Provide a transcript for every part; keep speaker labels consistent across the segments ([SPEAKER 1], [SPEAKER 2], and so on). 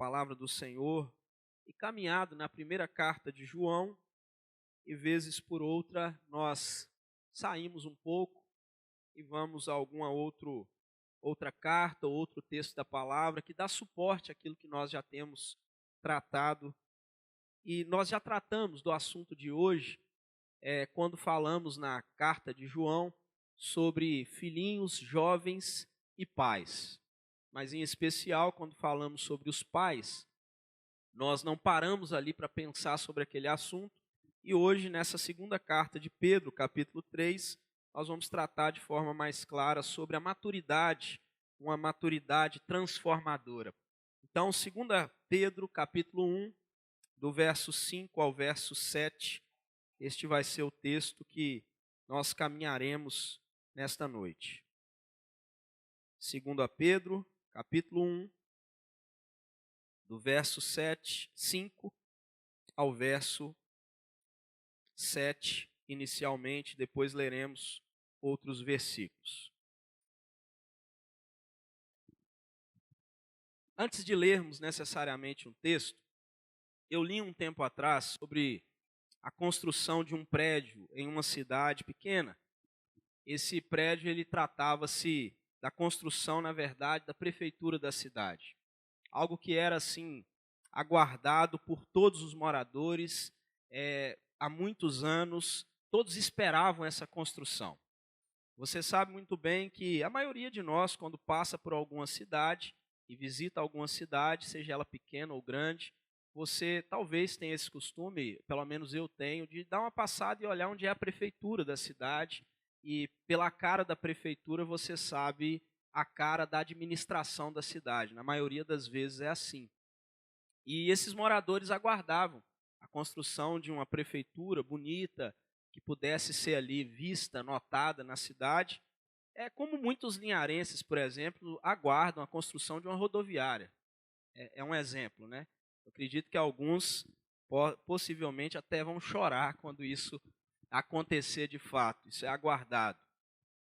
[SPEAKER 1] palavra do Senhor e caminhado na primeira carta de João, e vezes por outra nós saímos um pouco e vamos a alguma outra carta ou outro texto da palavra que dá suporte àquilo que nós já temos tratado. E nós já tratamos do assunto de hoje, quando falamos na carta de João sobre filhinhos, jovens e pais. Mas em especial, quando falamos sobre os pais, nós não paramos ali para pensar sobre aquele assunto. E hoje, nessa segunda carta de Pedro, capítulo 3, nós vamos tratar de forma mais clara sobre a maturidade, uma maturidade transformadora. Então, 2 Pedro, capítulo 1, do verso 5 ao verso 7, este vai ser o texto que nós caminharemos nesta noite. 2 Pedro, capítulo 1, do verso 5 ao verso 7, inicialmente, depois leremos outros versículos. Antes de lermos necessariamente um texto, eu li um tempo atrás sobre a construção de um prédio em uma cidade pequena. Esse prédio, ele tratava-se da construção, na verdade, da prefeitura da cidade. Algo que era, assim, aguardado por todos os moradores há muitos anos. Todos esperavam essa construção. Você sabe muito bem que a maioria de nós, quando passa por alguma cidade e visita alguma cidade, seja ela pequena ou grande, você talvez tenha esse costume, pelo menos eu tenho, de dar uma passada e olhar onde é a prefeitura da cidade. E pela cara da prefeitura você sabe a cara da administração da cidade. Na maioria das vezes é assim. E esses moradores aguardavam a construção de uma prefeitura bonita, que pudesse ser ali vista, notada na cidade. É como muitos linharenses, por exemplo, aguardam a construção de uma rodoviária. É um exemplo, né? Eu acredito que alguns possivelmente até vão chorar quando isso acontecer de fato. Isso é aguardado.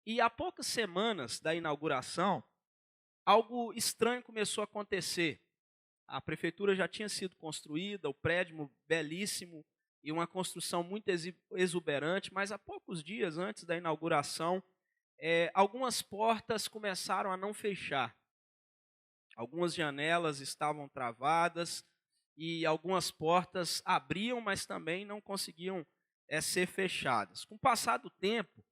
[SPEAKER 1] E há poucas semanas da inauguração, algo estranho começou a acontecer. A prefeitura já tinha sido construída, o prédio belíssimo e uma construção muito exuberante, mas há poucos dias antes da inauguração, algumas portas começaram a não fechar. Algumas janelas estavam travadas e algumas portas abriam, mas também não conseguiam ser fechadas. Com o passar do tempo,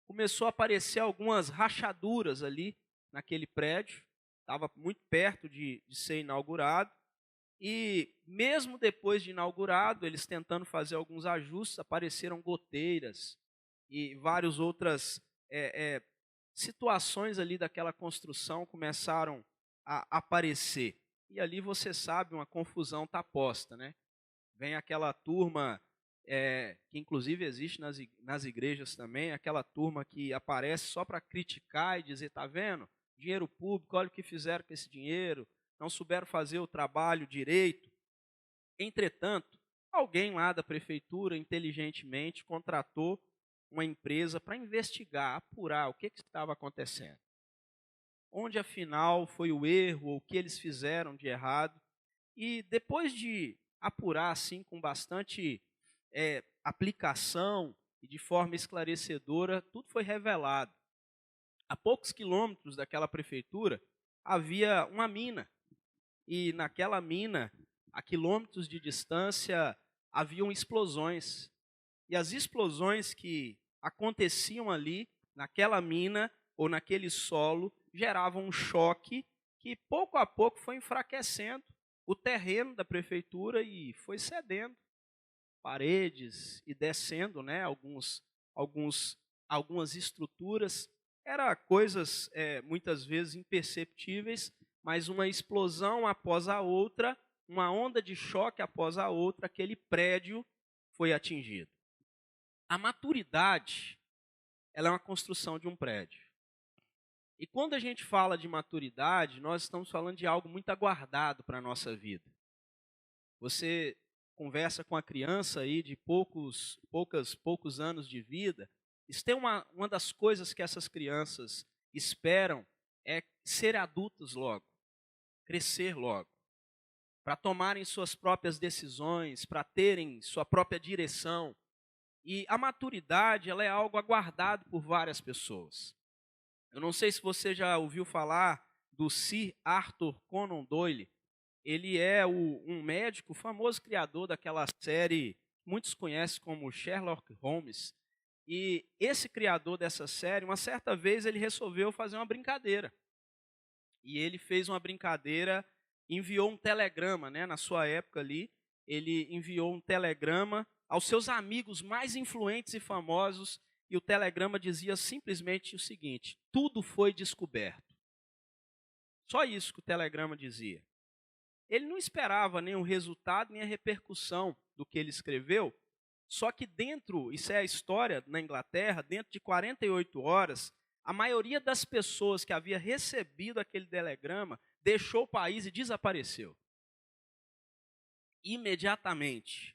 [SPEAKER 1] começou a aparecer algumas rachaduras ali naquele prédio, estava muito perto de ser inaugurado, e mesmo depois de inaugurado, eles tentando fazer alguns ajustes, apareceram goteiras e várias outras situações ali daquela construção começaram a aparecer. E ali você sabe, uma confusão está posta, né? Vem aquela turma, que inclusive existe nas igrejas também, aquela turma que aparece só para criticar e dizer, está vendo? Dinheiro público, olha o que fizeram com esse dinheiro, não souberam fazer o trabalho direito. Entretanto, alguém lá da prefeitura, inteligentemente, contratou uma empresa para investigar, apurar o que estava acontecendo. Onde, afinal, foi o erro, ou o que eles fizeram de errado. E depois de apurar, assim, com bastante aplicação e de forma esclarecedora, tudo foi revelado. A poucos quilômetros daquela prefeitura, havia uma mina. E naquela mina, a quilômetros de distância, haviam explosões. E as explosões que aconteciam ali, naquela mina ou naquele solo, geravam um choque que pouco a pouco foi enfraquecendo o terreno da prefeitura e foi cedendo paredes e descendo, né, algumas estruturas. Era coisas muitas vezes imperceptíveis, mas uma explosão após a outra, uma onda de choque após a outra, aquele prédio foi atingido. A maturidade, ela é uma construção de um prédio. E quando a gente fala de maturidade, nós estamos falando de algo muito aguardado para a nossa vida. Você conversa com a criança aí de poucos anos de vida, isso tem uma das coisas que essas crianças esperam é ser adultos logo, crescer logo, para tomarem suas próprias decisões, para terem sua própria direção. E a maturidade, ela é algo aguardado por várias pessoas. Eu não sei se você já ouviu falar do Sir Arthur Conan Doyle. Ele é um médico, famoso criador daquela série que muitos conhecem como Sherlock Holmes. E esse criador dessa série, uma certa vez, ele resolveu fazer uma brincadeira. E ele fez uma brincadeira, enviou um telegrama, né? Na sua época ali, ele enviou um telegrama aos seus amigos mais influentes e famosos, e o telegrama dizia simplesmente o seguinte: tudo foi descoberto. Só isso que o telegrama dizia. Ele não esperava nem o resultado, nem a repercussão do que ele escreveu, só que dentro, isso é a história na Inglaterra, dentro de 48 horas, a maioria das pessoas que havia recebido aquele telegrama deixou o país e desapareceu. Imediatamente.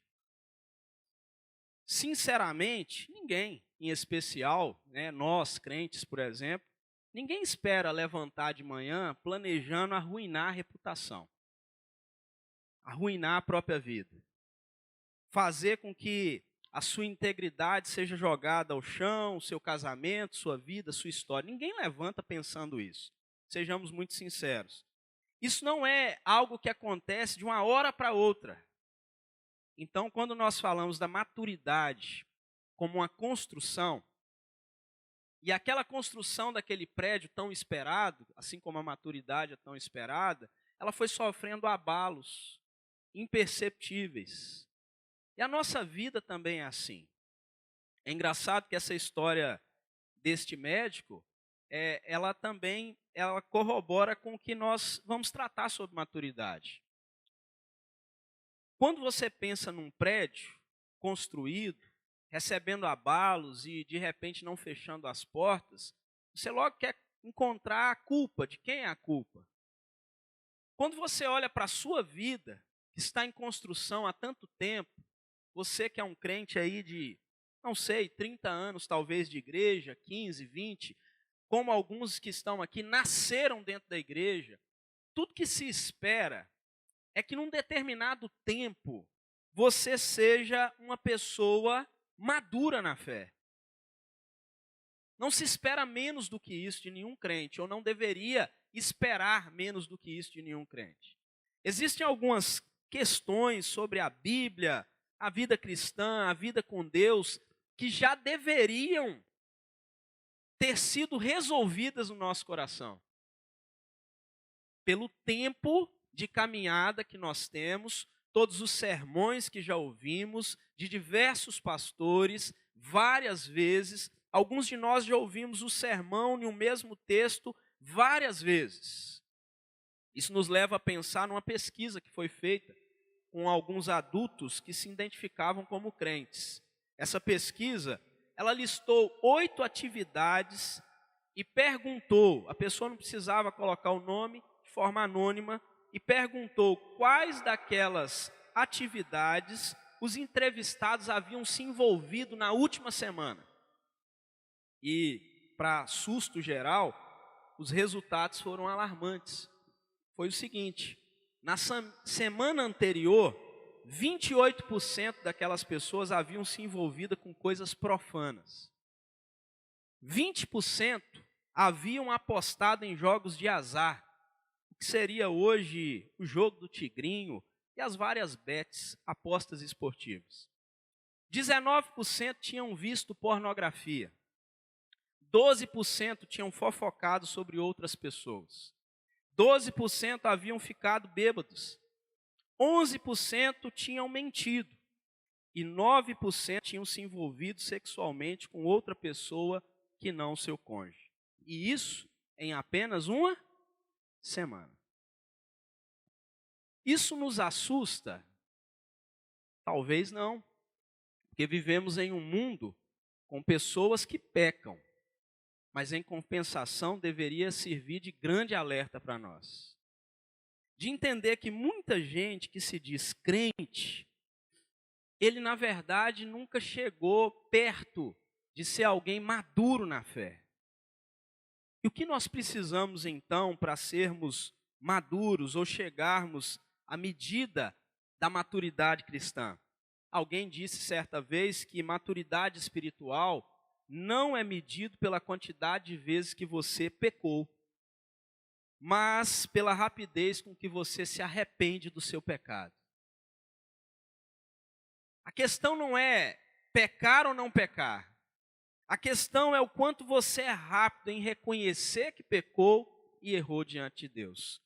[SPEAKER 1] Sinceramente, ninguém, em especial, né, nós crentes, por exemplo, ninguém espera levantar de manhã planejando arruinar a reputação, arruinar a própria vida, fazer com que a sua integridade seja jogada ao chão, o seu casamento, sua vida, sua história. Ninguém levanta pensando isso. Sejamos muito sinceros. Isso não é algo que acontece de uma hora para outra. Então, quando nós falamos da maturidade como uma construção, e aquela construção daquele prédio tão esperado, assim como a maturidade é tão esperada, ela foi sofrendo abalos imperceptíveis. E a nossa vida também é assim. É engraçado que essa história deste médico, ela corrobora com o que nós vamos tratar sobre maturidade. Quando você pensa num prédio construído, recebendo abalos e de repente não fechando as portas, você logo quer encontrar a culpa. De quem é a culpa? Quando você olha para a sua vida, que está em construção há tanto tempo, você que é um crente aí de, não sei, 30 anos talvez de igreja, 15, 20, como alguns que estão aqui nasceram dentro da igreja, tudo que se espera é que num determinado tempo você seja uma pessoa madura na fé. Não se espera menos do que isso de nenhum crente, ou não deveria esperar menos do que isso de nenhum crente. Existem algumas questões sobre a Bíblia, a vida cristã, a vida com Deus, que já deveriam ter sido resolvidas no nosso coração. Pelo tempo de caminhada que nós temos, todos os sermões que já ouvimos, de diversos pastores, várias vezes, alguns de nós já ouvimos o sermão em um mesmo texto várias vezes. Isso nos leva a pensar numa pesquisa que foi feita com alguns adultos que se identificavam como crentes. Essa pesquisa, ela listou 8 atividades e perguntou, a pessoa não precisava colocar o nome de forma anônima, e perguntou quais daquelas atividades os entrevistados haviam se envolvido na última semana. E, para susto geral, os resultados foram alarmantes. Foi o seguinte: na semana anterior, 28% daquelas pessoas haviam se envolvido com coisas profanas. 20% haviam apostado em jogos de azar, o que seria hoje o jogo do tigrinho e as várias bets, apostas esportivas. 19% tinham visto pornografia. 12% tinham fofocado sobre outras pessoas. 12% haviam ficado bêbados. 11% tinham mentido. E 9% tinham se envolvido sexualmente com outra pessoa que não seu cônjuge. E isso em apenas uma semana. Isso nos assusta? Talvez não. Porque vivemos em um mundo com pessoas que pecam. Mas em compensação deveria servir de grande alerta para nós. De entender que muita gente que se diz crente, ele na verdade nunca chegou perto de ser alguém maduro na fé. E o que nós precisamos então para sermos maduros ou chegarmos a medida da maturidade cristã. Alguém disse certa vez que maturidade espiritual não é medido pela quantidade de vezes que você pecou, mas pela rapidez com que você se arrepende do seu pecado. A questão não é pecar ou não pecar. A questão é o quanto você é rápido em reconhecer que pecou e errou diante de Deus.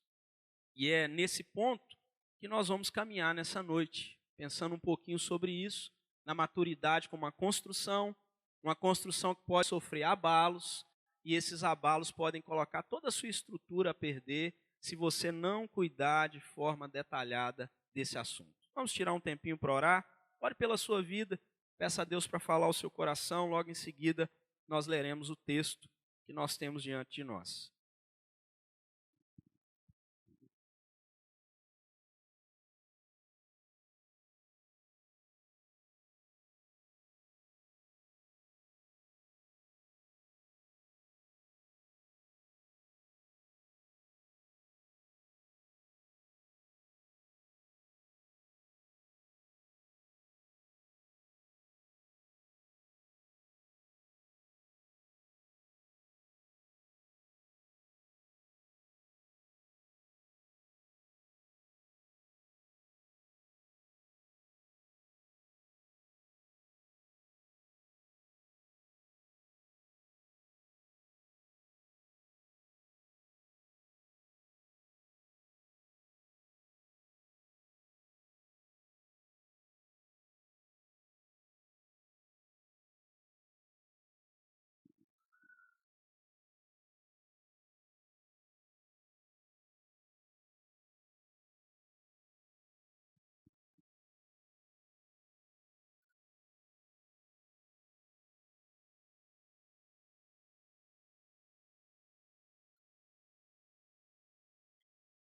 [SPEAKER 1] E é nesse ponto que nós vamos caminhar nessa noite, pensando um pouquinho sobre isso, na maturidade como uma construção que pode sofrer abalos, e esses abalos podem colocar toda a sua estrutura a perder se você não cuidar de forma detalhada desse assunto. Vamos tirar um tempinho para orar? Ore pela sua vida, peça a Deus para falar ao seu coração, logo em seguida nós leremos o texto que nós temos diante de nós.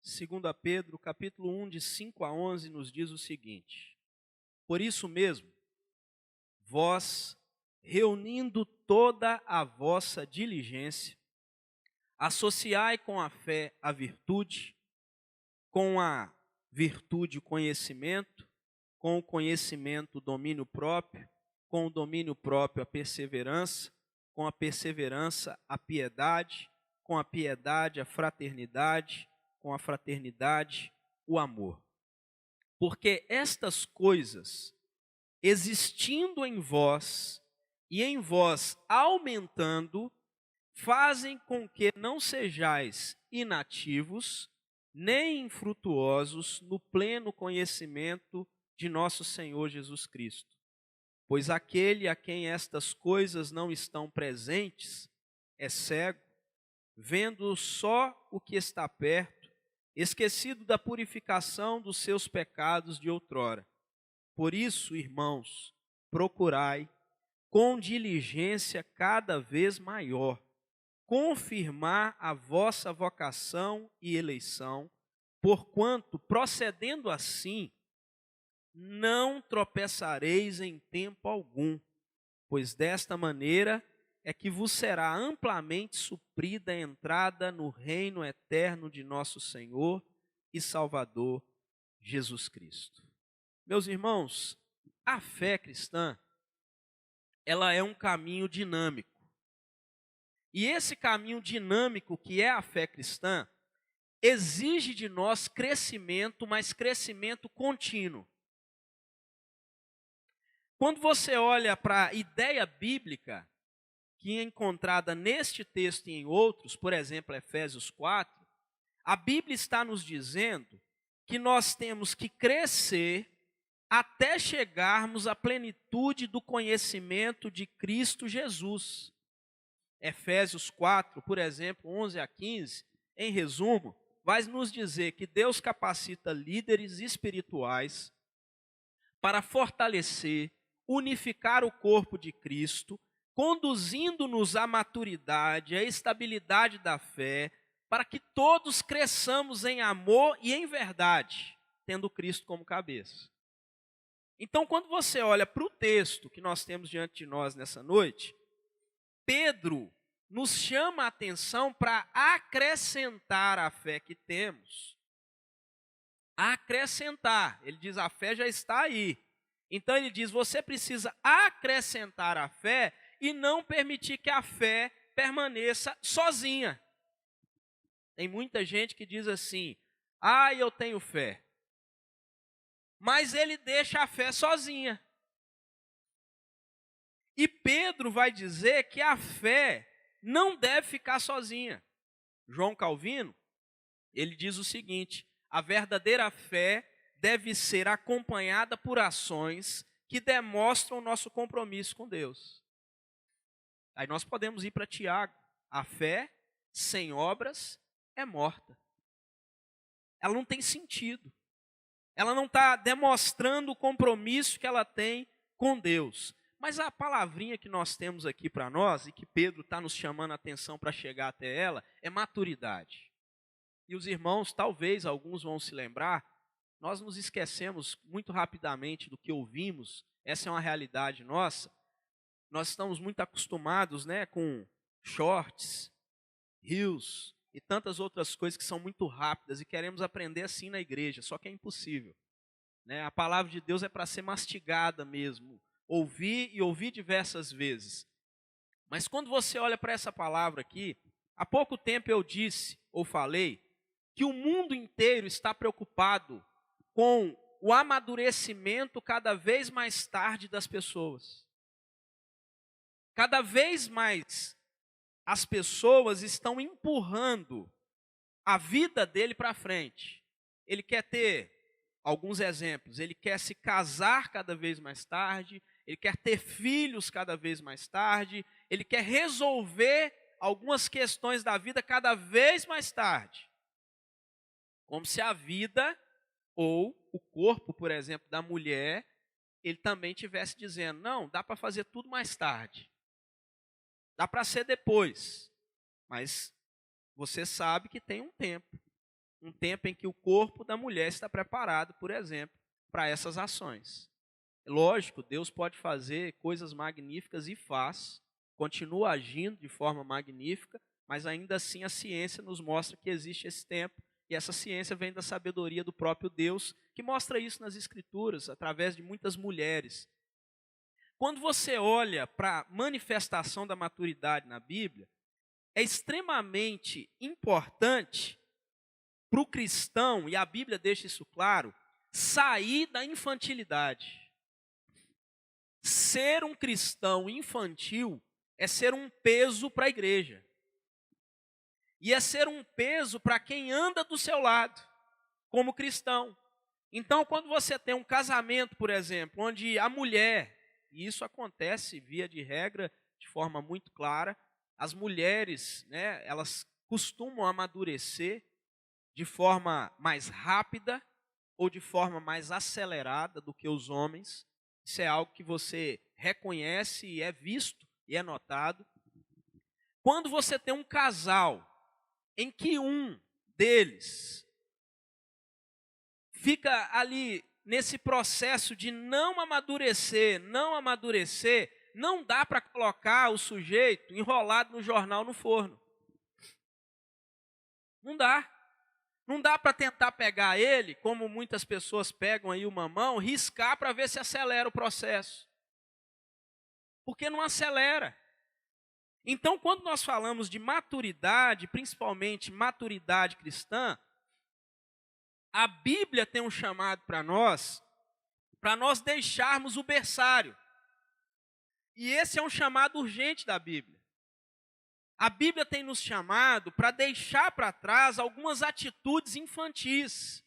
[SPEAKER 1] Segundo Pedro, capítulo 1, de 5 a 11, nos diz o seguinte: por isso mesmo, vós, reunindo toda a vossa diligência, associai com a fé a virtude, com a virtude o conhecimento, com o conhecimento o domínio próprio, com o domínio próprio a perseverança, com a perseverança a piedade, com a piedade a fraternidade, com a fraternidade o amor. Porque estas coisas, existindo em vós e em vós aumentando, fazem com que não sejais inativos, nem infrutuosos no pleno conhecimento de nosso Senhor Jesus Cristo. Pois aquele a quem estas coisas não estão presentes é cego, vendo só o que está perto, esquecido da purificação dos seus pecados de outrora. Por isso, irmãos, procurai com diligência cada vez maior confirmar a vossa vocação e eleição, porquanto, procedendo assim, não tropeçareis em tempo algum, pois desta maneira é que vos será amplamente suprida a entrada no reino eterno de nosso Senhor e Salvador Jesus Cristo. Meus irmãos, a fé cristã, ela é um caminho dinâmico. E esse caminho dinâmico que é a fé cristã, exige de nós crescimento, mas crescimento contínuo. Quando você olha para a ideia bíblica, que é encontrada neste texto e em outros, por exemplo, Efésios 4, a Bíblia está nos dizendo que nós temos que crescer até chegarmos à plenitude do conhecimento de Cristo Jesus. Efésios 4, por exemplo, 11 a 15, em resumo, vai nos dizer que Deus capacita líderes espirituais para fortalecer, unificar o corpo de Cristo, conduzindo-nos à maturidade, à estabilidade da fé, para que todos cresçamos em amor e em verdade, tendo Cristo como cabeça. Então, quando você olha para o texto que nós temos diante de nós nessa noite, Pedro nos chama a atenção para acrescentar à fé que temos acrescentar. Ele diz, a fé já está aí. Então ele diz, você precisa acrescentar a fé e não permitir que a fé permaneça sozinha. Tem muita gente que diz assim, eu tenho fé. Mas ele deixa a fé sozinha. E Pedro vai dizer que a fé não deve ficar sozinha. João Calvino, ele diz o seguinte, a verdadeira fé deve ser acompanhada por ações que demonstram o nosso compromisso com Deus. Aí nós podemos ir para Tiago. A fé sem obras é morta. Ela não tem sentido. Ela não está demonstrando o compromisso que ela tem com Deus. Mas a palavrinha que nós temos aqui para nós, e que Pedro está nos chamando a atenção para chegar até ela, é maturidade. E os irmãos, talvez alguns vão se lembrar, nós nos esquecemos muito rapidamente do que ouvimos, essa é uma realidade nossa. Nós estamos muito acostumados, com shorts, reels e tantas outras coisas que são muito rápidas e queremos aprender assim na igreja, só que é impossível. A palavra de Deus é para ser mastigada mesmo, ouvir e ouvir diversas vezes. Mas quando você olha para essa palavra aqui, há pouco tempo eu disse ou falei que o mundo inteiro está preocupado com o amadurecimento cada vez mais tarde das pessoas. Cada vez mais as pessoas estão empurrando a vida dele para frente. Ele quer ter alguns exemplos, ele quer se casar cada vez mais tarde, ele quer ter filhos cada vez mais tarde, ele quer resolver algumas questões da vida cada vez mais tarde. Como se a vida ou o corpo, por exemplo, da mulher, ele também estivesse dizendo, não, dá para fazer tudo mais tarde. Dá para ser depois. Mas você sabe que tem um tempo. Um tempo em que o corpo da mulher está preparado, por exemplo, para essas ações. Lógico, Deus pode fazer coisas magníficas e faz, continua agindo de forma magnífica, mas ainda assim a ciência nos mostra que existe esse tempo, e essa ciência vem da sabedoria do próprio Deus, que mostra isso nas Escrituras, através de muitas mulheres. Quando você olha para a manifestação da maturidade na Bíblia, é extremamente importante para o cristão, e a Bíblia deixa isso claro, sair da infantilidade. Ser um cristão infantil é ser um peso para a igreja. E é ser um peso para quem anda do seu lado, como cristão. Então, quando você tem um casamento, por exemplo, onde a mulher, e isso acontece via de regra, de forma muito clara, as mulheres, elas costumam amadurecer de forma mais rápida ou de forma mais acelerada do que os homens. Isso é algo que você reconhece e é visto e é notado. Quando você tem um casal em que um deles fica ali nesse processo de não amadurecer, não dá para colocar o sujeito enrolado no jornal no forno. Não dá. Não dá para tentar pegar ele, como muitas pessoas pegam aí o mamão, riscar para ver se acelera o processo. Porque não acelera. Então, quando nós falamos de maturidade, principalmente maturidade cristã, a Bíblia tem um chamado para nós deixarmos o berçário. E esse é um chamado urgente da Bíblia. A Bíblia tem nos chamado para deixar para trás algumas atitudes infantis,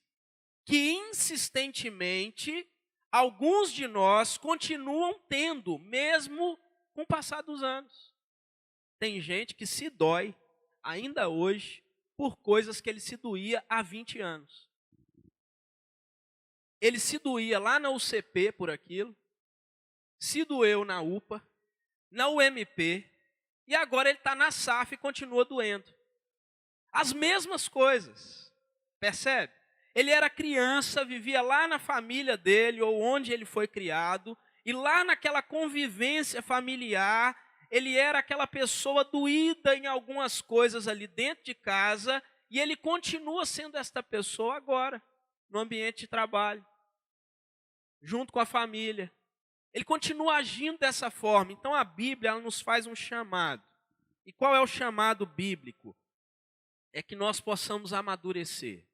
[SPEAKER 1] que insistentemente alguns de nós continuam tendo, mesmo com o passar dos anos. Tem gente que se dói, ainda hoje, por coisas que ele se doía há 20 anos. Ele se doía lá na UCP por aquilo, se doeu na UPA, na UMP, e agora ele está na SAF e continua doendo. As mesmas coisas, percebe? Ele era criança, vivia lá na família dele, ou onde ele foi criado, e lá naquela convivência familiar, ele era aquela pessoa doída em algumas coisas ali dentro de casa, e ele continua sendo esta pessoa agora. no ambiente de trabalho, junto com a família. Ele continua agindo dessa forma. Então a Bíblia ela nos faz um chamado. E qual é o chamado bíblico? É que nós possamos amadurecer.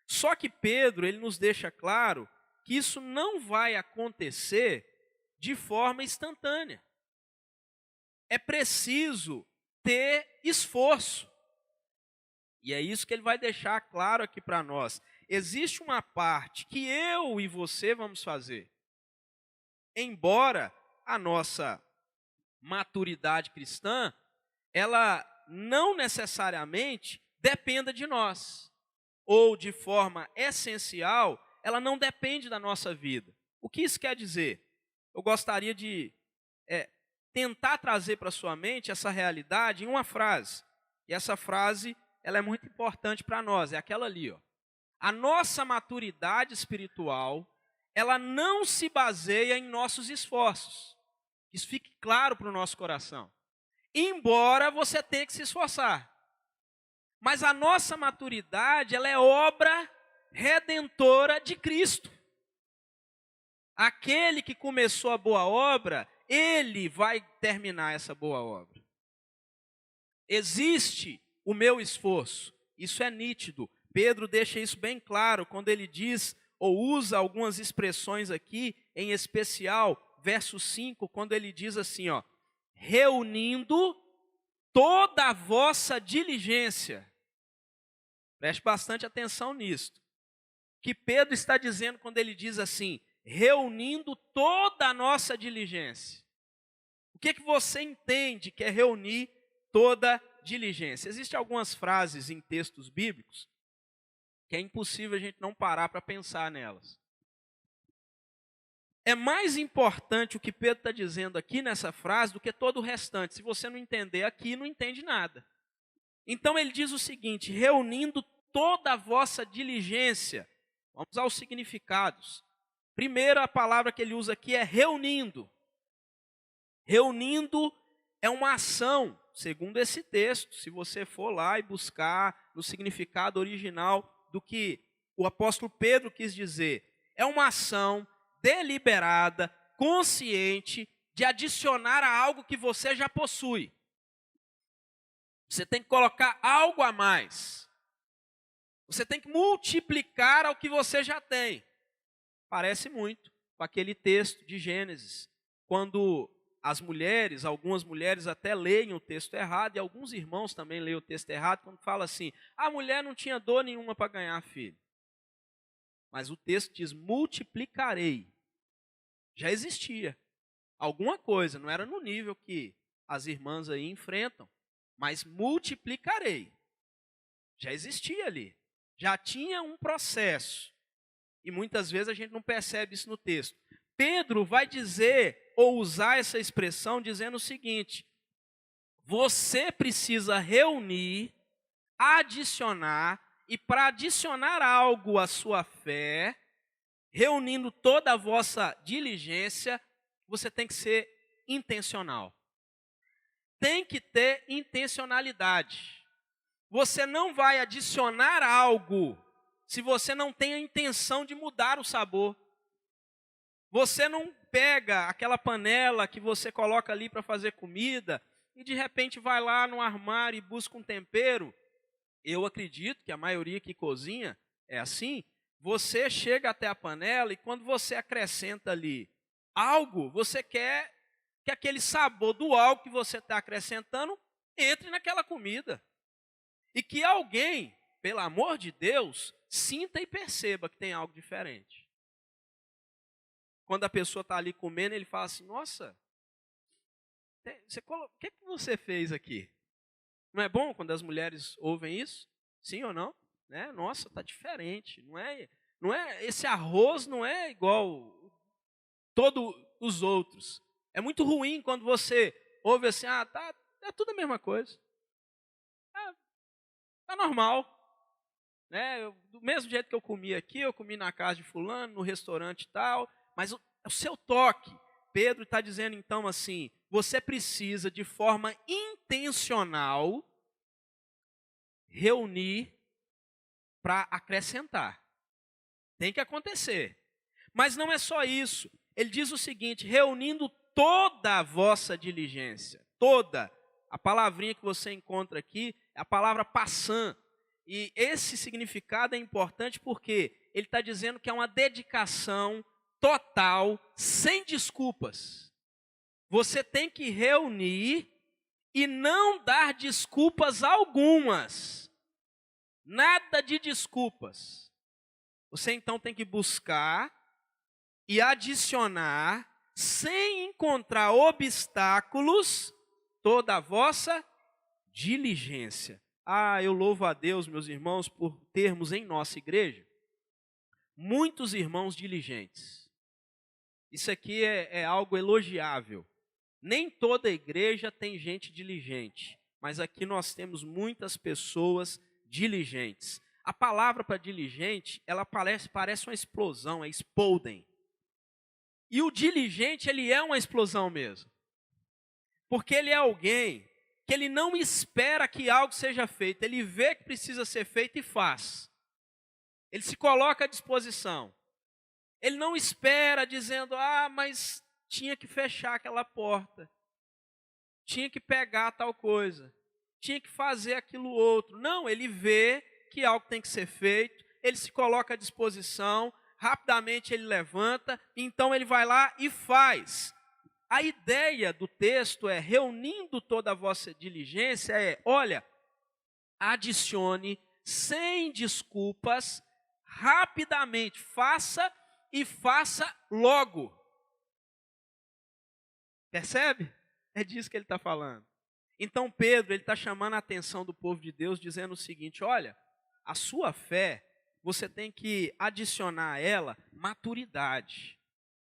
[SPEAKER 1] Só que Pedro, ele nos deixa claro que isso não vai acontecer de forma instantânea. É preciso ter esforço. E é isso que ele vai deixar claro aqui para nós. Existe uma parte que eu e você vamos fazer. Embora a nossa maturidade cristã, ela não necessariamente dependa de nós. Ou de forma essencial, ela não depende da nossa vida. O que isso quer dizer? Eu gostaria de tentar trazer para a sua mente essa realidade em uma frase. E essa frase ela é muito importante para nós, é aquela ali. Ó. A nossa maturidade espiritual, ela não se baseia em nossos esforços. Isso fique claro para o nosso coração. Embora você tenha que se esforçar. Mas a nossa maturidade, ela é obra redentora de Cristo. Aquele que começou a boa obra, ele vai terminar essa boa obra. Existe o meu esforço, isso é nítido. Pedro deixa isso bem claro quando ele diz, ou usa algumas expressões aqui, em especial, verso 5, quando ele diz assim, ó, reunindo toda a vossa diligência. Preste bastante atenção nisto. O que Pedro está dizendo quando ele diz assim, reunindo toda a nossa diligência. O que você entende que é reunir toda diligência? Existem algumas frases em textos bíblicos que é impossível a gente não parar para pensar nelas. É mais importante o que Pedro está dizendo aqui nessa frase do que todo o restante. Se você não entender aqui, não entende nada. Então ele diz o seguinte, reunindo toda a vossa diligência. Vamos aos significados. Primeiro, a palavra que ele usa aqui é reunindo. Reunindo é uma ação, segundo esse texto. Se você for lá e buscar no significado original do que o apóstolo Pedro quis dizer, é uma ação deliberada, consciente, de adicionar a algo que você já possui. Você tem que colocar algo a mais. Você tem que multiplicar ao que você já tem. Parece muito com aquele texto de Gênesis, quando as mulheres, algumas mulheres até leem o texto errado, e alguns irmãos também leem o texto errado, quando fala assim, a mulher não tinha dor nenhuma para ganhar filho. Mas o texto diz, multiplicarei. Já existia alguma coisa, não era no nível que as irmãs aí enfrentam, mas multiplicarei. Já existia ali, já tinha um processo. E muitas vezes a gente não percebe isso no texto. Pedro vai dizer, ou usar essa expressão, dizendo o seguinte, você precisa reunir, adicionar, e para adicionar algo à sua fé, reunindo toda a vossa diligência, você tem que ser intencional. Tem que ter intencionalidade. Você não vai adicionar algo se você não tem a intenção de mudar o sabor. Você não pega aquela panela que você coloca ali para fazer comida e de repente vai lá no armário e busca um tempero. Eu acredito que a maioria que cozinha é assim. Você chega até a panela e quando você acrescenta ali algo, você quer que aquele sabor do algo que você está acrescentando entre naquela comida. E que alguém, pelo amor de Deus, sinta e perceba que tem algo diferente. Quando a pessoa está ali comendo, ele fala assim, nossa, o que você fez aqui? Não é bom quando as mulheres ouvem isso? Sim ou não? Né? Nossa, está diferente. Não é, esse arroz não é igual todos os outros. É muito ruim quando você ouve assim, é tudo a mesma coisa. Tá normal. Né? Do mesmo jeito que eu comi aqui, eu comi na casa de fulano, no restaurante e tal, mas o seu toque, Pedro está dizendo então assim, você precisa de forma intencional reunir para acrescentar. Tem que acontecer. Mas não é só isso. Ele diz o seguinte: reunindo toda a vossa diligência. Toda. A palavrinha que você encontra aqui é a palavra passam. E esse significado é importante porque ele está dizendo que é uma dedicação total, sem desculpas. Você tem que reunir e não dar desculpas algumas. Nada de desculpas. Você então tem que buscar e adicionar, sem encontrar obstáculos, toda a vossa diligência. Eu louvo a Deus, meus irmãos, por termos em nossa igreja muitos irmãos diligentes. Isso aqui é algo elogiável. Nem toda igreja tem gente diligente, mas aqui nós temos muitas pessoas diligentes. A palavra para diligente, ela parece uma explosão, é explodem. E o diligente, ele é uma explosão mesmo. Porque ele é alguém que ele não espera que algo seja feito, ele vê que precisa ser feito e faz. Ele se coloca à disposição. Ele não espera dizendo, mas tinha que fechar aquela porta, tinha que pegar tal coisa, tinha que fazer aquilo outro. Não, ele vê que algo tem que ser feito, ele se coloca à disposição, rapidamente ele levanta, então ele vai lá e faz. A ideia do texto é, reunindo toda a vossa diligência, olha, adicione sem desculpas, rapidamente, faça e faça logo. Percebe? É disso que ele está falando. Então Pedro, ele está chamando a atenção do povo de Deus, dizendo o seguinte: olha, a sua fé, você tem que adicionar a ela maturidade.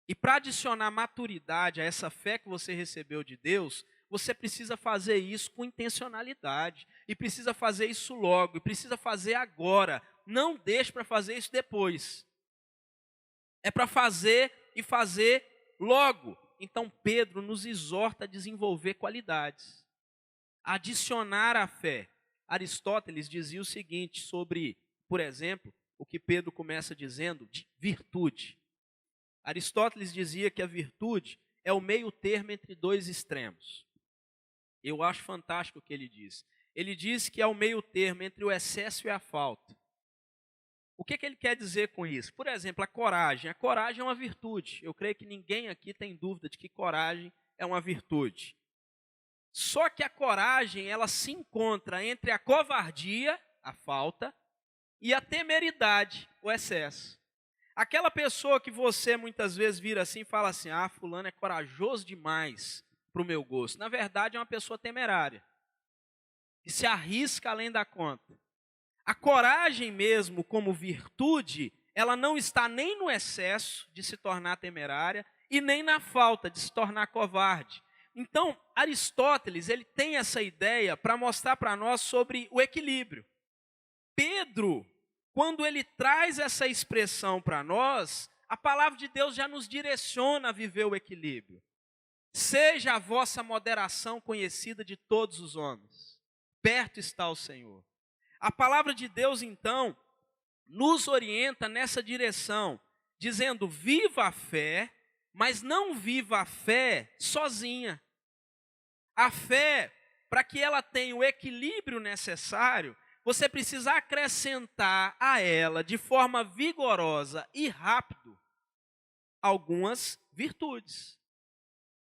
[SPEAKER 1] E para adicionar maturidade a essa fé que você recebeu de Deus, você precisa fazer isso com intencionalidade. E precisa fazer isso logo, e precisa fazer agora. Não deixe para fazer isso depois. É para fazer e fazer logo. Então Pedro nos exorta a desenvolver qualidades. Adicionar à fé. Aristóteles dizia o seguinte sobre, por exemplo, o que Pedro começa dizendo de virtude. Aristóteles dizia que a virtude é o meio termo entre dois extremos. Eu acho fantástico o que ele diz. Ele diz que é o meio termo entre o excesso e a falta. O que ele quer dizer com isso? Por exemplo, a coragem. A coragem é uma virtude. Eu creio que ninguém aqui tem dúvida de que coragem é uma virtude. Só que a coragem, ela se encontra entre a covardia, a falta, e a temeridade, o excesso. Aquela pessoa que você muitas vezes vira assim e fala assim, fulano é corajoso demais para o meu gosto. Na verdade é uma pessoa temerária, que se arrisca além da conta. A coragem mesmo como virtude, ela não está nem no excesso de se tornar temerária e nem na falta de se tornar covarde. Então, Aristóteles, ele tem essa ideia para mostrar para nós sobre o equilíbrio. Pedro, quando ele traz essa expressão para nós, a palavra de Deus já nos direciona a viver o equilíbrio. Seja a vossa moderação conhecida de todos os homens. Perto está o Senhor. A palavra de Deus, então, nos orienta nessa direção, dizendo, viva a fé, mas não viva a fé sozinha. A fé, para que ela tenha o equilíbrio necessário, você precisa acrescentar a ela, de forma vigorosa e rápido, algumas virtudes.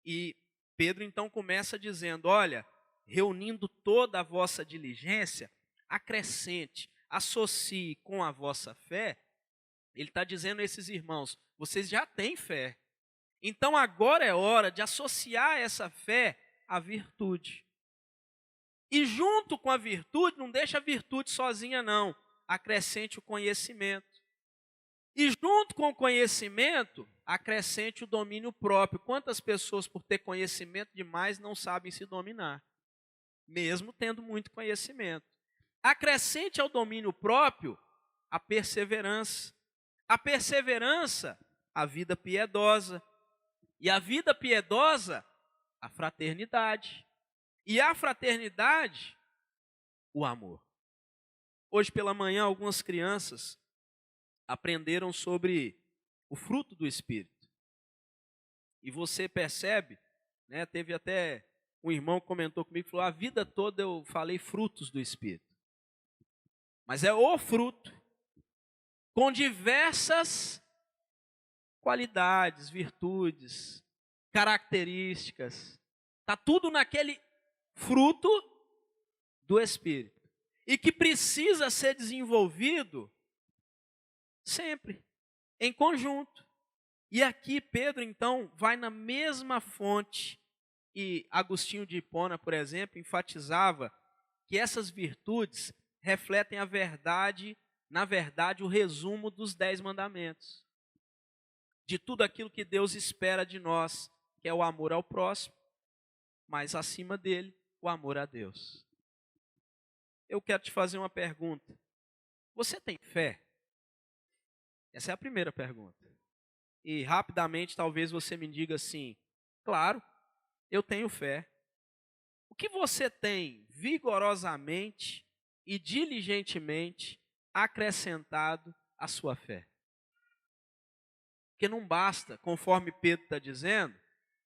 [SPEAKER 1] E Pedro então começa dizendo, olha, reunindo toda a vossa diligência, acrescente, associe com a vossa fé. Ele está dizendo a esses irmãos, vocês já têm fé. Então agora é hora de associar essa fé à virtude. E junto com a virtude, não deixa a virtude sozinha não, acrescente o conhecimento. E junto com o conhecimento, acrescente o domínio próprio. Quantas pessoas por ter conhecimento demais não sabem se dominar? Mesmo tendo muito conhecimento. Acrescente ao domínio próprio a perseverança. A perseverança, a vida piedosa. E a vida piedosa, a fraternidade. E a fraternidade, o amor. Hoje pela manhã, algumas crianças aprenderam sobre o fruto do Espírito. E você percebe, né, teve até um irmão que comentou comigo, falou, a vida toda eu falei frutos do Espírito. Mas é o fruto, com diversas qualidades, virtudes, características. Está tudo naquele fruto do Espírito. E que precisa ser desenvolvido sempre, em conjunto. E aqui Pedro, então, vai na mesma fonte, e Agostinho de Hipona, por exemplo, enfatizava que essas virtudes refletem a verdade, na verdade, o resumo dos 10 mandamentos. De tudo aquilo que Deus espera de nós, que é o amor ao próximo, mas acima dele, o amor a Deus. Eu quero te fazer uma pergunta. Você tem fé? Essa é a primeira pergunta. E rapidamente talvez você me diga assim, claro, eu tenho fé. O que você tem vigorosamente e diligentemente acrescentado à sua fé? Porque não basta, conforme Pedro está dizendo,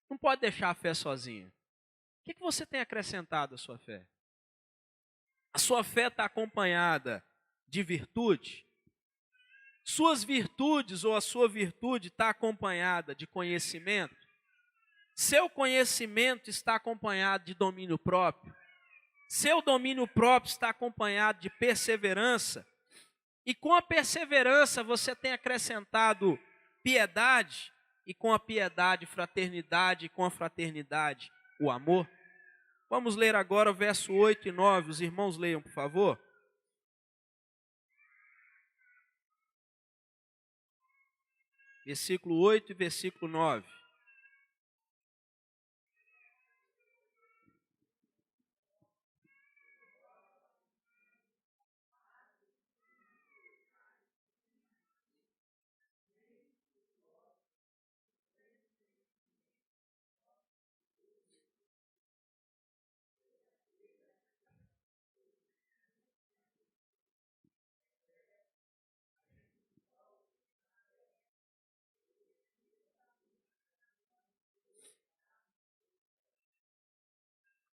[SPEAKER 1] não pode deixar a fé sozinha. O que você tem acrescentado à sua fé? A sua fé está acompanhada de virtude? Suas virtudes ou a sua virtude está acompanhada de conhecimento? Seu conhecimento está acompanhado de domínio próprio? Seu domínio próprio está acompanhado de perseverança? E com a perseverança você tem acrescentado piedade? E com a piedade, fraternidade? E com a fraternidade, o amor? Vamos ler agora o verso 8 e 9. Os irmãos leiam, por favor. Versículo 8 e versículo 9.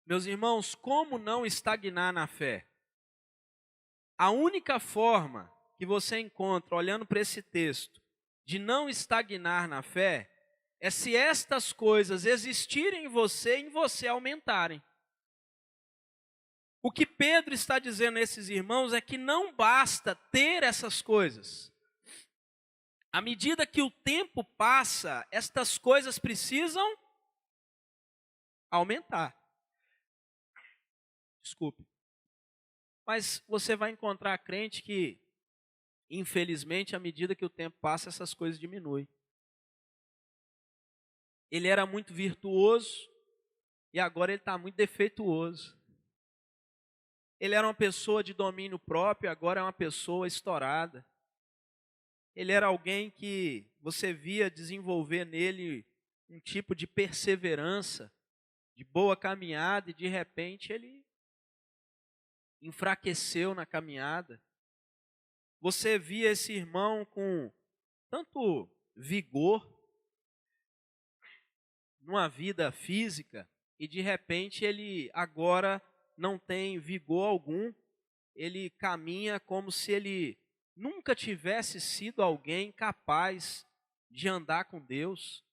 [SPEAKER 1] Meus irmãos, como não estagnar na fé? A única forma que você encontra, olhando para esse texto, de não estagnar na fé, é se estas coisas existirem em você aumentarem. O que Pedro está dizendo a esses irmãos é que não basta ter essas coisas. À medida que o tempo passa, estas coisas precisam aumentar. Desculpe. Mas você vai encontrar crente que, infelizmente, à medida que o tempo passa, essas coisas diminuem. Ele era muito virtuoso e agora ele está muito defeituoso. Ele era uma pessoa de domínio próprio, agora é uma pessoa estourada. Ele era alguém que você via desenvolver nele um tipo de perseverança, de boa caminhada, e de repente ele enfraqueceu na caminhada. Você via esse irmão com tanto vigor numa vida física e de repente ele agora não tem vigor algum, ele caminha como se ele nunca tivesse sido alguém capaz de andar com Deus,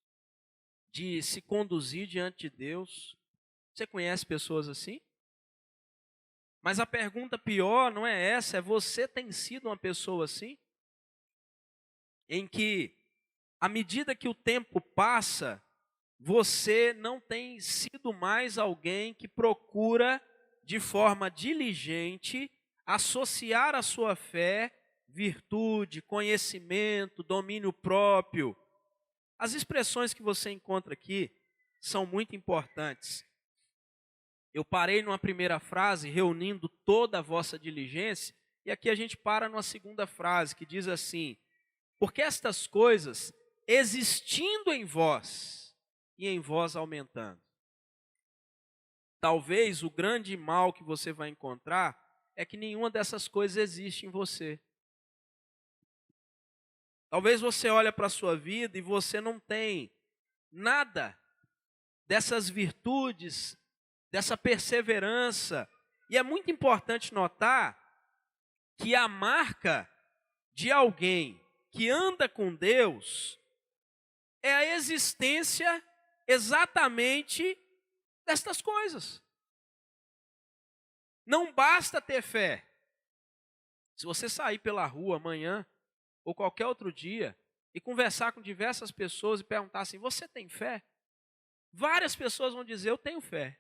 [SPEAKER 1] de se conduzir diante de Deus. Você conhece pessoas assim? Mas a pergunta pior não é essa, é você tem sido uma pessoa assim? Em que, à medida que o tempo passa, você não tem sido mais alguém que procura, de forma diligente, associar à sua fé virtude, conhecimento, domínio próprio. As expressões que você encontra aqui são muito importantes. Eu parei numa primeira frase, reunindo toda a vossa diligência, e aqui a gente para numa segunda frase, que diz assim: porque estas coisas, existindo em vós, e em vós aumentando. Talvez o grande mal que você vai encontrar é que nenhuma dessas coisas existe em você. Talvez você olhe para a sua vida e você não tem nada dessas virtudes, dessa perseverança. E é muito importante notar que a marca de alguém que anda com Deus é a existência exatamente destas coisas. Não basta ter fé. Se você sair pela rua amanhã ou qualquer outro dia e conversar com diversas pessoas e perguntar assim: você tem fé? Várias pessoas vão dizer: eu tenho fé.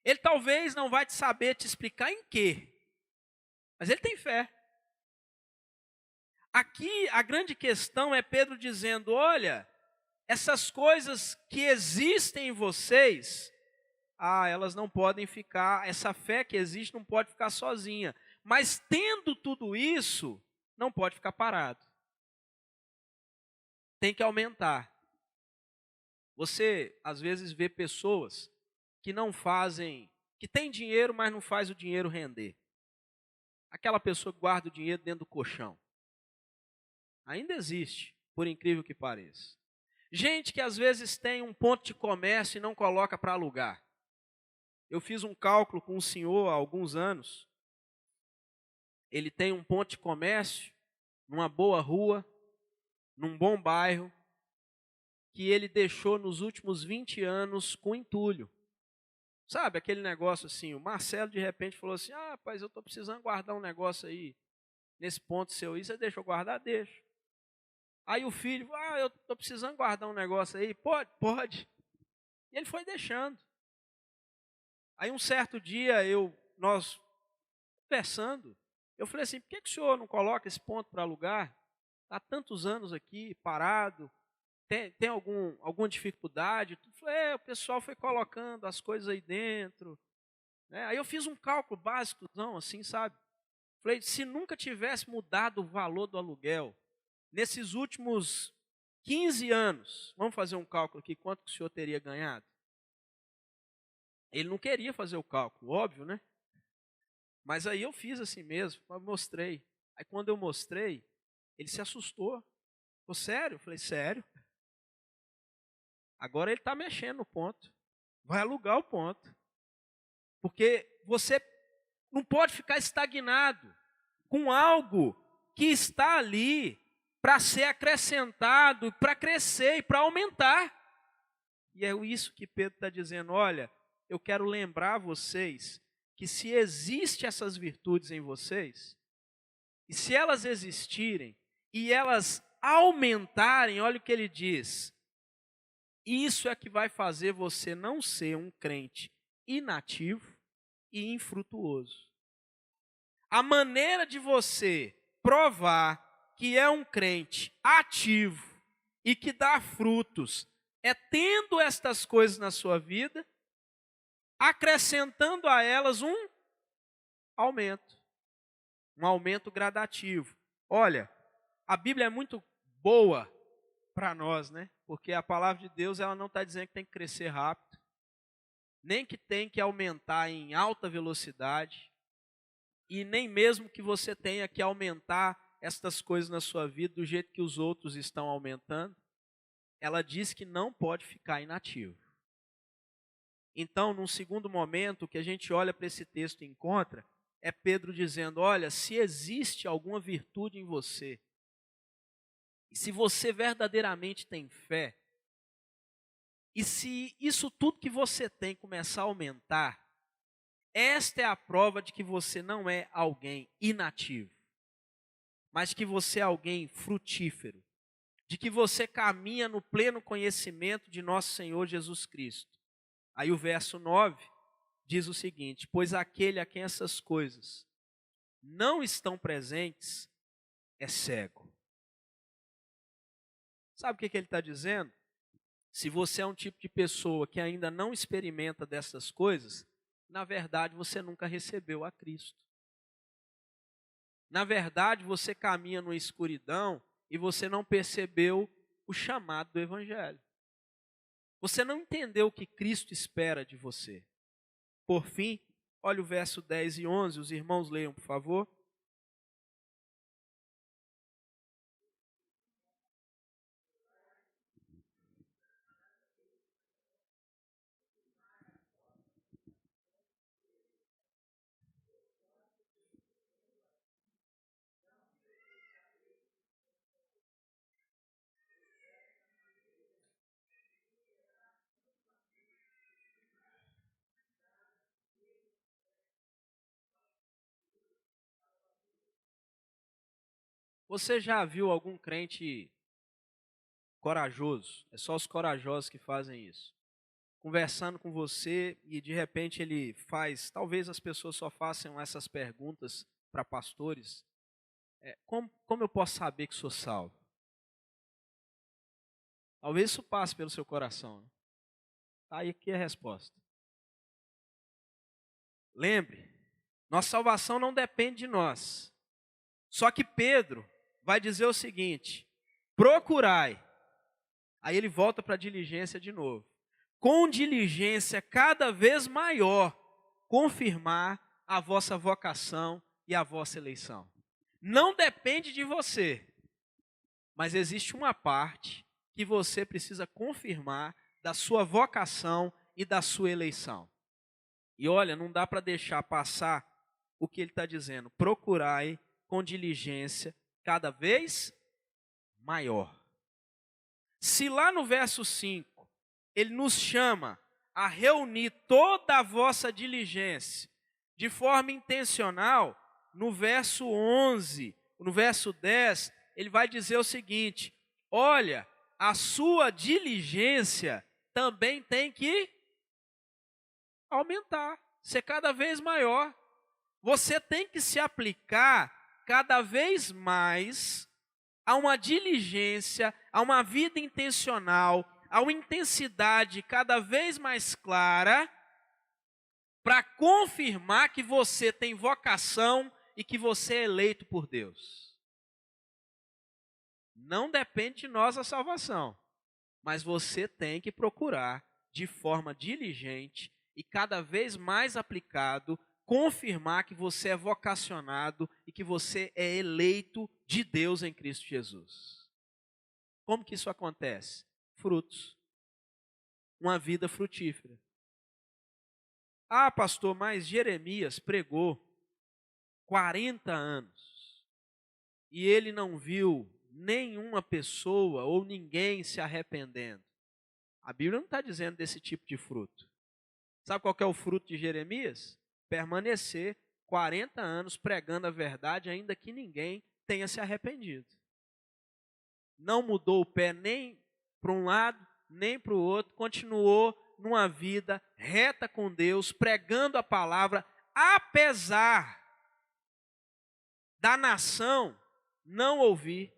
[SPEAKER 1] Ele talvez não vai saber te explicar em quê, mas ele tem fé. Aqui a grande questão é Pedro dizendo: olha, essas coisas que existem em vocês, elas não podem ficar, essa fé que existe não pode ficar sozinha. Mas tendo tudo isso, não pode ficar parado. Tem que aumentar. Você, às vezes, vê pessoas que não fazem, que tem dinheiro, mas não faz o dinheiro render. Aquela pessoa que guarda o dinheiro dentro do colchão. Ainda existe, por incrível que pareça. Gente que às vezes tem um ponto de comércio e não coloca para alugar. Eu fiz um cálculo com um senhor há alguns anos. Ele tem um ponto de comércio, numa boa rua, num bom bairro, que ele deixou nos últimos 20 anos com entulho. Sabe, aquele negócio assim, o Marcelo de repente falou assim: rapaz, eu estou precisando guardar um negócio aí, nesse ponto seu aí, você deixa eu guardar? Deixa. Aí o filho, eu estou precisando guardar um negócio aí, pode? Pode. E ele foi deixando. Aí um certo dia, nós conversando, eu falei assim: por que o senhor não coloca esse ponto para alugar? Está há tantos anos aqui, parado, tem alguma dificuldade? Eu falei: o pessoal foi colocando as coisas aí dentro. Né? Aí eu fiz um cálculo básico, assim, sabe? Falei: se nunca tivesse mudado o valor do aluguel, nesses últimos 15 anos, vamos fazer um cálculo aqui, quanto que o senhor teria ganhado? Ele não queria fazer o cálculo, óbvio, né? Mas aí eu fiz assim mesmo, mostrei. Aí quando eu mostrei, ele se assustou. Falou: sério? Eu falei: sério. Agora ele está mexendo no ponto. Vai alugar o ponto. Porque você não pode ficar estagnado com algo que está ali para ser acrescentado, para crescer e para aumentar. E é isso que Pedro está dizendo: olha, eu quero lembrar vocês que se existem essas virtudes em vocês, e se elas existirem e elas aumentarem, olha o que ele diz: isso é que vai fazer você não ser um crente inativo e infrutuoso. A maneira de você provar que é um crente ativo e que dá frutos é tendo estas coisas na sua vida, acrescentando a elas um aumento gradativo. Olha, a Bíblia é muito boa para nós, né? Porque a palavra de Deus, ela não está dizendo que tem que crescer rápido, nem que tem que aumentar em alta velocidade, e nem mesmo que você tenha que aumentar estas coisas na sua vida do jeito que os outros estão aumentando. Ela diz que não pode ficar inativo. Então, num segundo momento, o que a gente olha para esse texto e encontra é Pedro dizendo: olha, se existe alguma virtude em você, e se você verdadeiramente tem fé, e se isso tudo que você tem começar a aumentar, esta é a prova de que você não é alguém inativo, mas que você é alguém frutífero, de que você caminha no pleno conhecimento de nosso Senhor Jesus Cristo. Aí o verso 9 diz o seguinte: pois aquele a quem essas coisas não estão presentes é cego. Sabe o que ele está dizendo? Se você é um tipo de pessoa que ainda não experimenta dessas coisas, na verdade você nunca recebeu a Cristo. Na verdade você caminha numa escuridão e você não percebeu o chamado do Evangelho. Você não entendeu o que Cristo espera de você. Por fim, olha o verso 10 e 11, os irmãos leiam, por favor. Você já viu algum crente corajoso? É só os corajosos que fazem isso. Conversando com você e de repente ele faz, talvez as pessoas só façam essas perguntas para pastores. Como eu posso saber que sou salvo? Talvez isso passe pelo seu coração. Né? Tá aí aqui a resposta. Lembre, nossa salvação não depende de nós. Só que Pedro vai dizer o seguinte: procurai. Aí ele volta para a diligência de novo. Com diligência cada vez maior, confirmar a vossa vocação e a vossa eleição. Não depende de você, mas existe uma parte que você precisa confirmar da sua vocação e da sua eleição. E olha, não dá para deixar passar o que ele está dizendo. Procurai com diligência cada vez maior. Se lá no verso 5, ele nos chama a reunir toda a vossa diligência de forma intencional, no verso 11, no verso 10, ele vai dizer o seguinte: olha, a sua diligência também tem que aumentar, ser cada vez maior. Você tem que se aplicar cada vez mais a uma diligência, a uma vida intencional, a uma intensidade cada vez mais clara, para confirmar que você tem vocação e que você é eleito por Deus. Não depende de nós a salvação, mas você tem que procurar de forma diligente e cada vez mais aplicado, confirmar que você é vocacionado e que você é eleito de Deus em Cristo Jesus. Como que isso acontece? Frutos. Uma vida frutífera. Ah, pastor, mas Jeremias pregou 40 anos e ele não viu nenhuma pessoa ou ninguém se arrependendo. A Bíblia não está dizendo desse tipo de fruto. Sabe qual que é o fruto de Jeremias? Permanecer 40 anos pregando a verdade, ainda que ninguém tenha se arrependido. Não mudou o pé nem para um lado, nem para o outro, continuou numa vida reta com Deus, pregando a palavra, apesar da nação não ouvir,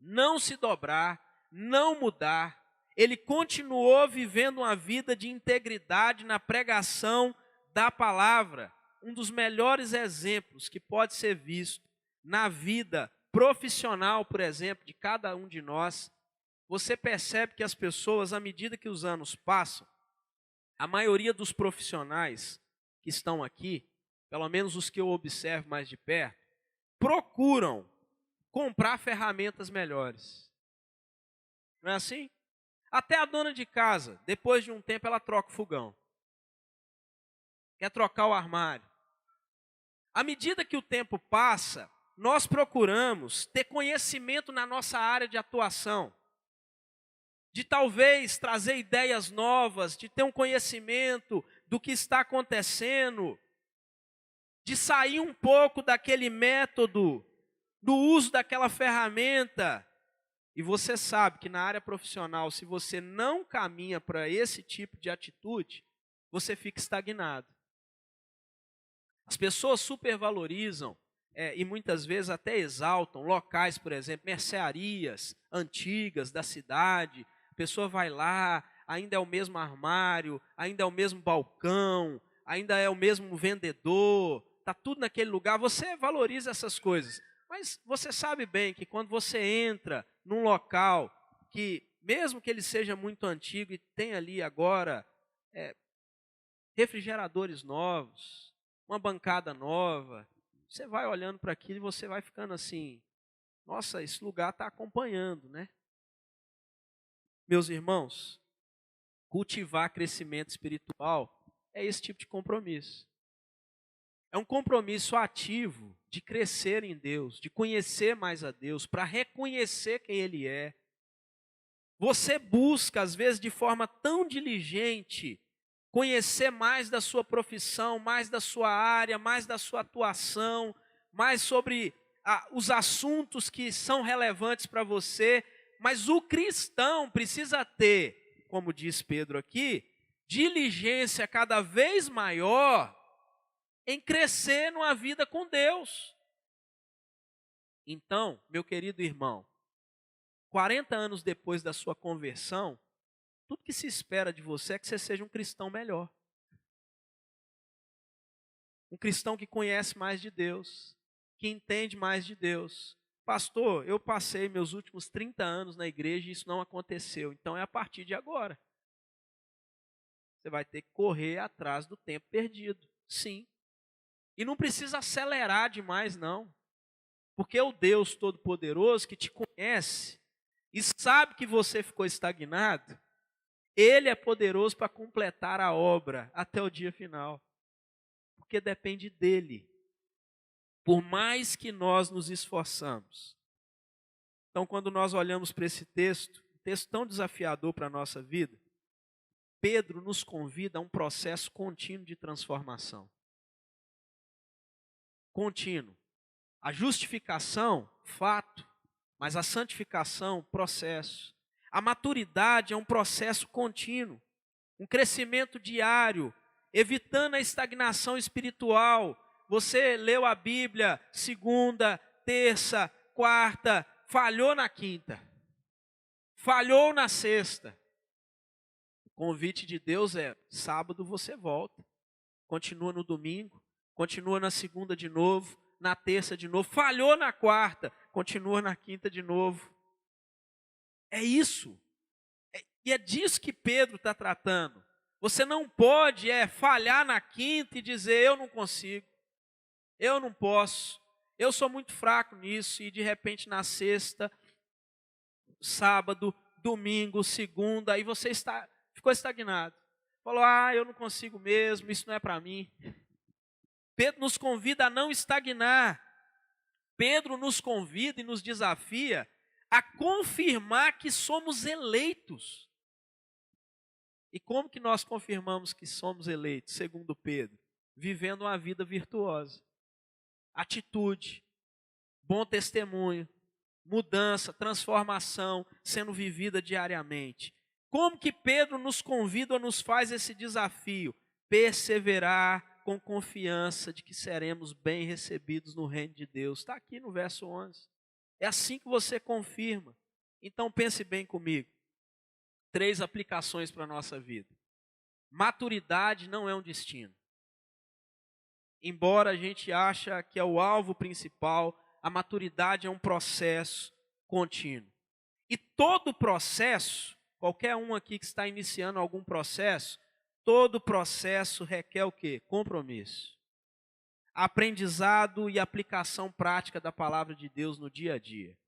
[SPEAKER 1] não se dobrar, não mudar. Ele continuou vivendo uma vida de integridade na pregação da palavra. Um dos melhores exemplos que pode ser visto na vida profissional, por exemplo, de cada um de nós. Você percebe que as pessoas, à medida que os anos passam, a maioria dos profissionais que estão aqui, pelo menos os que eu observo mais de perto, procuram comprar ferramentas melhores. Não é assim? Até a dona de casa, depois de um tempo, ela troca o fogão. Quer trocar o armário. À medida que o tempo passa, nós procuramos ter conhecimento na nossa área de atuação. De talvez trazer ideias novas, de ter um conhecimento do que está acontecendo, de sair um pouco daquele método, do uso daquela ferramenta. E você sabe que na área profissional, se você não caminha para esse tipo de atitude, você fica estagnado. As pessoas supervalorizam e muitas vezes até exaltam locais, por exemplo, mercearias antigas da cidade. A pessoa vai lá, ainda é o mesmo armário, ainda é o mesmo balcão, ainda é o mesmo vendedor, está tudo naquele lugar. Você valoriza essas coisas, mas você sabe bem que quando você entra num local que, mesmo que ele seja muito antigo e tem ali agora refrigeradores novos, uma bancada nova, você vai olhando para aquilo e você vai ficando assim, nossa, esse lugar está acompanhando, né? Meus irmãos, cultivar crescimento espiritual é esse tipo de compromisso. É um compromisso ativo de crescer em Deus, de conhecer mais a Deus, para reconhecer quem Ele é. Você busca, às vezes, de forma tão diligente, conhecer mais da sua profissão, mais da sua área, mais da sua atuação, mais sobre os assuntos que são relevantes para você, mas o cristão precisa ter, como diz Pedro aqui, diligência cada vez maior em crescer numa vida com Deus. Então, meu querido irmão, 40 anos depois da sua conversão, tudo que se espera de você é que você seja um cristão melhor. Um cristão que conhece mais de Deus, que entende mais de Deus. Pastor, eu passei meus últimos 30 anos na igreja e isso não aconteceu. Então é a partir de agora. Você vai ter que correr atrás do tempo perdido. Sim. E não precisa acelerar demais, não. Porque o Deus Todo-Poderoso que te conhece e sabe que você ficou estagnado, Ele é poderoso para completar a obra até o dia final. Porque depende dEle. Por mais que nós nos esforçamos. Então, quando nós olhamos para esse texto, um texto tão desafiador para a nossa vida, Pedro nos convida a um processo contínuo de transformação. Contínuo. A justificação, fato, mas a santificação, processo. A maturidade é um processo contínuo, um crescimento diário, evitando a estagnação espiritual. Você leu a Bíblia segunda, terça, quarta, falhou na quinta, falhou na sexta. O convite de Deus é: sábado você volta, continua no domingo, continua na segunda de novo, na terça de novo, falhou na quarta, continua na quinta de novo. É isso. E é disso que Pedro está tratando. Você não pode falhar na quinta e dizer: eu não consigo, eu não posso, eu sou muito fraco nisso, e de repente na sexta, sábado, domingo, segunda, aí você ficou estagnado. Falou: eu não consigo mesmo, isso não é para mim. Pedro nos convida a não estagnar. Pedro nos convida e nos desafia a confirmar que somos eleitos. E como que nós confirmamos que somos eleitos, segundo Pedro? Vivendo uma vida virtuosa. Atitude, bom testemunho, mudança, transformação sendo vivida diariamente. Como que Pedro nos convida ou nos faz esse desafio? Perseverar com confiança de que seremos bem recebidos no reino de Deus. Está aqui no verso 11. É assim que você confirma. Então pense bem comigo. 3 aplicações para a nossa vida. Maturidade não é um destino. Embora a gente ache que é o alvo principal, a maturidade é um processo contínuo. E todo processo, qualquer um aqui que está iniciando algum processo, todo processo requer o quê? Compromisso. Aprendizado e aplicação prática da palavra de Deus no dia a dia.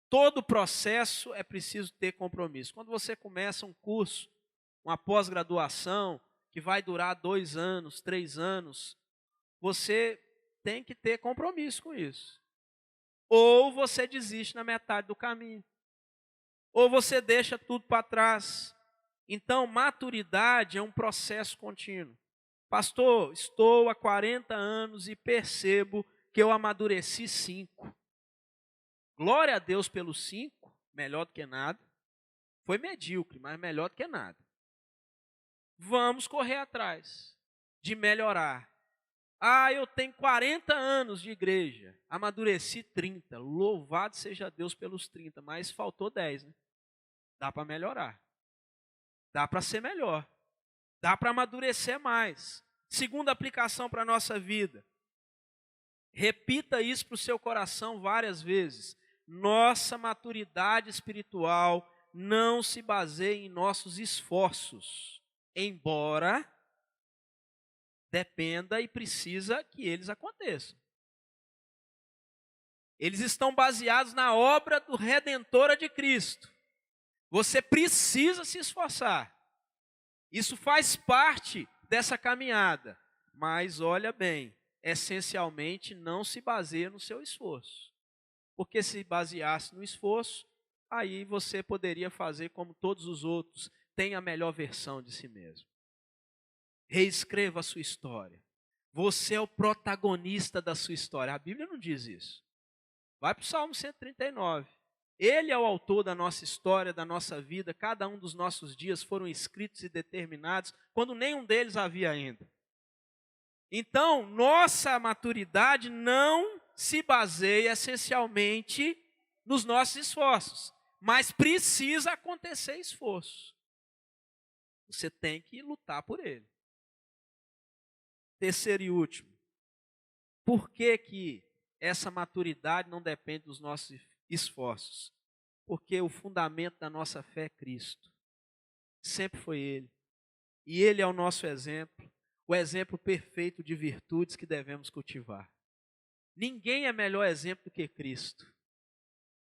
[SPEAKER 1] Todo processo é preciso ter compromisso. Quando você começa um curso, uma pós-graduação, que vai durar 2 anos, 3 anos, você tem que ter compromisso com isso. Ou você desiste na metade do caminho. Ou você deixa tudo para trás. Então, maturidade é um processo contínuo. Pastor, estou há 40 anos e percebo que eu amadureci 5. Glória a Deus pelos 5, melhor do que nada. Foi medíocre, mas melhor do que nada. Vamos correr atrás de melhorar. Eu tenho 40 anos de igreja, amadureci 30. Louvado seja Deus pelos 30, mas faltou 10, né? Dá para melhorar. Dá para ser melhor. Dá para amadurecer mais. Segunda aplicação para a nossa vida. Repita isso para o seu coração várias vezes. Nossa maturidade espiritual não se baseia em nossos esforços, embora dependa e precisa que eles aconteçam. Eles estão baseados na obra do Redentora de Cristo. Você precisa se esforçar. Isso faz parte dessa caminhada. Mas olha bem, essencialmente não se baseia no seu esforço. Porque se baseasse no esforço, aí você poderia fazer como todos os outros, tem a melhor versão de si mesmo. Reescreva a sua história. Você é o protagonista da sua história. A Bíblia não diz isso. Vai para o Salmo 139. Ele é o autor da nossa história, da nossa vida. Cada um dos nossos dias foram escritos e determinados quando nenhum deles havia ainda. Então, nossa maturidade não se baseia essencialmente nos nossos esforços, mas precisa acontecer esforço. Você tem que lutar por ele. Terceiro e último, por que essa maturidade não depende dos nossos esforços? Porque o fundamento da nossa fé é Cristo. Sempre foi Ele. E Ele é o nosso exemplo, o exemplo perfeito de virtudes que devemos cultivar. Ninguém é melhor exemplo do que Cristo.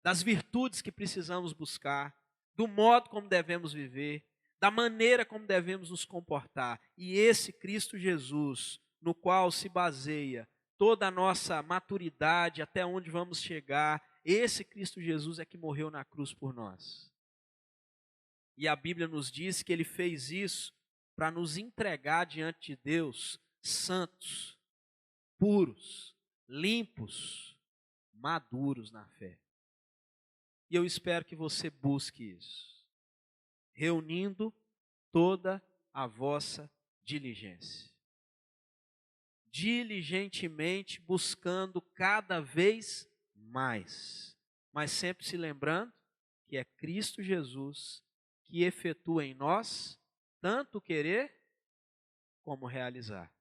[SPEAKER 1] Das virtudes que precisamos buscar, do modo como devemos viver, da maneira como devemos nos comportar. E esse Cristo Jesus, no qual se baseia toda a nossa maturidade, até onde vamos chegar, esse Cristo Jesus é que morreu na cruz por nós. E a Bíblia nos diz que Ele fez isso para nos entregar diante de Deus santos, puros, limpos, maduros na fé. E eu espero que você busque isso, reunindo toda a vossa diligência. Diligentemente buscando cada vez mais, mas sempre se lembrando que é Cristo Jesus que efetua em nós tanto querer como realizar.